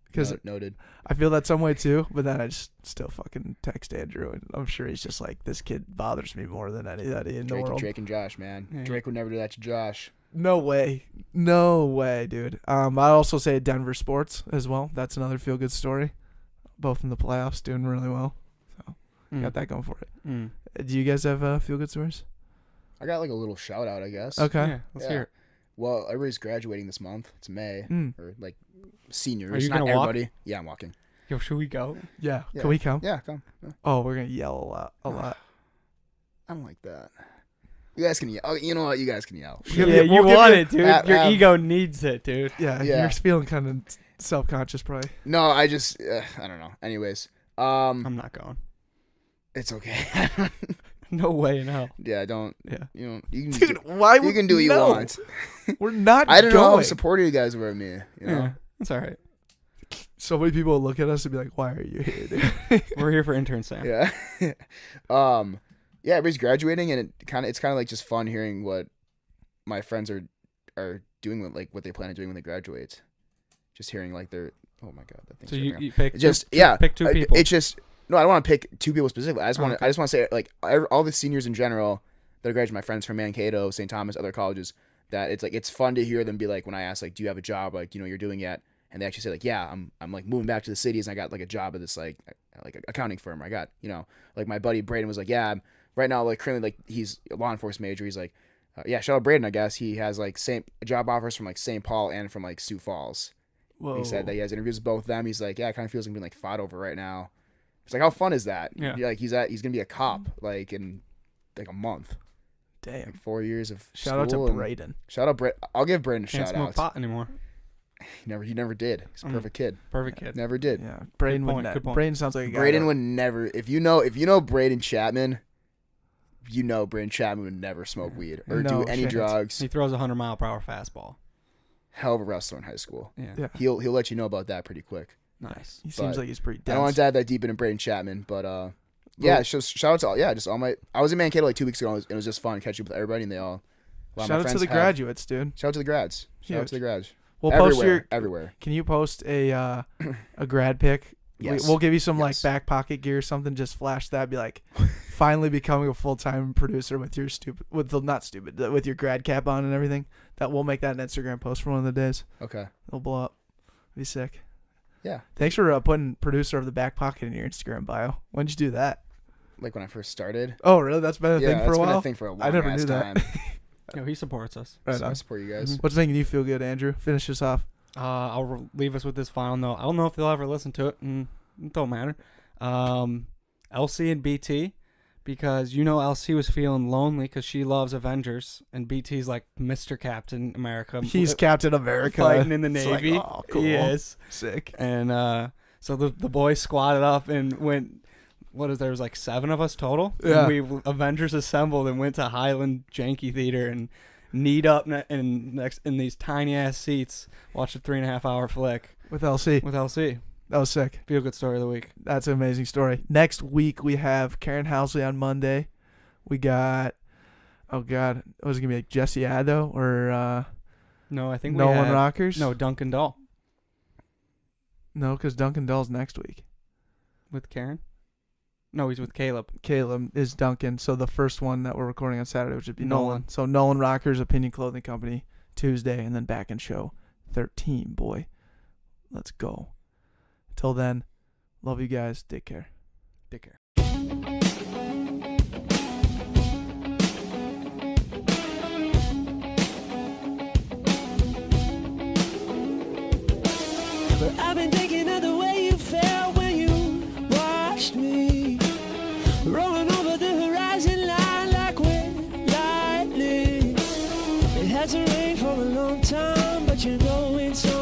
Because Noted. I feel that some way too, but then I just still fucking text Andrew, and I'm sure he's just like, this kid bothers me more than anybody in the world. Drake and Josh, man. Yeah. Drake would never do that to Josh. No way, dude. I'd also say Denver sports as well. That's another feel good story. Both in the playoffs, doing really well. So got that going for it. Mm. Do you guys have feel good stories? I got like a little shout out, I guess. Okay. Yeah. Let's hear it. Well, everybody's graduating this month. It's May. Mm. Or like seniors. Are you not gonna walk? everybody. Yeah, I'm walking. Yo, should we go? Yeah. Yeah. Can we come? Yeah, come. Yeah. Oh, we're gonna yell a lot. I don't like that. You guys can yell. Oh, you know what? You guys can yell. Yeah, Yeah, we'll you give want you- it, dude. Your have- ego needs it, dude. Yeah, Yeah. you're feeling kind of self-conscious, probably. No, I just I don't know. Anyways, I'm not going. it's okay. No way in hell. Yeah, don't. Yeah. You can. Dude, why you would can do what you no. want. We're not I don't know how going. supportive you guys were of me. You know. Yeah, that's all right. So many people will look at us and be like, "Why are you here, dude?" We're here for intern Sam. Yeah. Yeah, everybody's graduating, and it's kind of like just fun hearing what my friends are doing with like what they plan on doing when they graduate. Just hearing like their oh my god, that thing's So shutting off. you pick Just two, yeah, pick two people. It's just no, I don't want to pick two people specifically. I just want to Okay. I just want to say like all the seniors in general that are graduating, my friends from Mankato, St. Thomas, other colleges. That it's like it's fun to hear them be like when I ask like, do you have a job like you're doing yet? And they actually say like, yeah, I'm like moving back to the cities and I got like a job at this like accounting firm. I got like my buddy Braden was like, yeah, I'm right now like currently like he's a law enforcement major. He's like, yeah, shout out Braden. I guess he has like same job offers from like St. Paul and from like Sioux Falls. Whoa. He said that he has interviews with both of them. He's like, yeah, it kind of feels like being like fought over right now. It's like, how fun is that? Yeah. Like he's gonna be a cop like in like a month, Damn. like 4 years of Shout out to school and- Braden. Shout out Braden. I'll give Braden a Can't shout smoke out. pot anymore. He never did. He's a perfect kid. Perfect kid. Never did. Yeah, Braden Good would. point, good point. Braden sounds like a guy. Braden that- would never. If you know Braden Chapman, Braden Chapman would never smoke weed or No do any chance. drugs. He throws a 100-mile-per-hour fastball. Hell of a wrestler in high school. Yeah. Yeah. He'll let you know about that pretty quick. Nice. He seems but like he's pretty I don't want dense. to dive that deep into Braden Chapman, but yeah, just shout out to all my. I was in Mankato like 2 weeks ago. And it was just fun catching up with everybody, and they all. a lot of my Shout out to friends the have- graduates, dude. Shout out to the grads. Shout out Huge. to the grads. We'll everywhere, post your. everywhere. Can you post a grad pic? Yes. We'll give you some Yes. like Backpocket gear or something. Just flash that. Be like, finally becoming a full-time producer with your with your grad cap on and everything. That we'll make that an Instagram post for one of the days. Okay. It'll blow up. Be sick. Yeah. Thanks for putting producer of the Backpocket in your Instagram bio. When did you do that? Like when I first started. Oh, really? That's been a thing for a that's been while? a thing for a long I never knew time. that. No, he supports us. Right So on. I support you guys. What's making you feel good, Andrew? Finish this off. I'll leave us with this final note. I don't know if they'll ever listen to it. It don't matter. LC and BT, because LC was feeling lonely because she loves Avengers, and BT's like Mr. Captain America. He's Captain America. Fighting in the It's like, Navy. oh, cool. He is. Sick. And so the boys squatted up and went. There was like 7 of us total. Yeah. And we Avengers assembled and went to Highland Janky Theater and kneed up in these tiny ass seats. Watched a 3.5 hour flick With LC. with LC. That was sick. Feel good story of the week. That's an amazing story. Next week, we have Karen Housley on Monday. We got, oh, God. Was it going to be like Jesse Addo or No, I think Nolan we have, Rockers? No, Duncan Dahl No, because Duncan Dahl's next week. with Karen. No, he's with Caleb. Caleb is Duncan. So the first one that we're recording on Saturday, which would be Nolan. Nolan. So Nolan Rockers, Opinion Clothing Company, Tuesday, and then Back and Show 13, boy. Let's go. Till then, love you guys. Take care. Take care. But I've been thinking of the way you felt when you watched me rolling over the horizon line like we're lightning. It hasn't rained for a long time, but it's on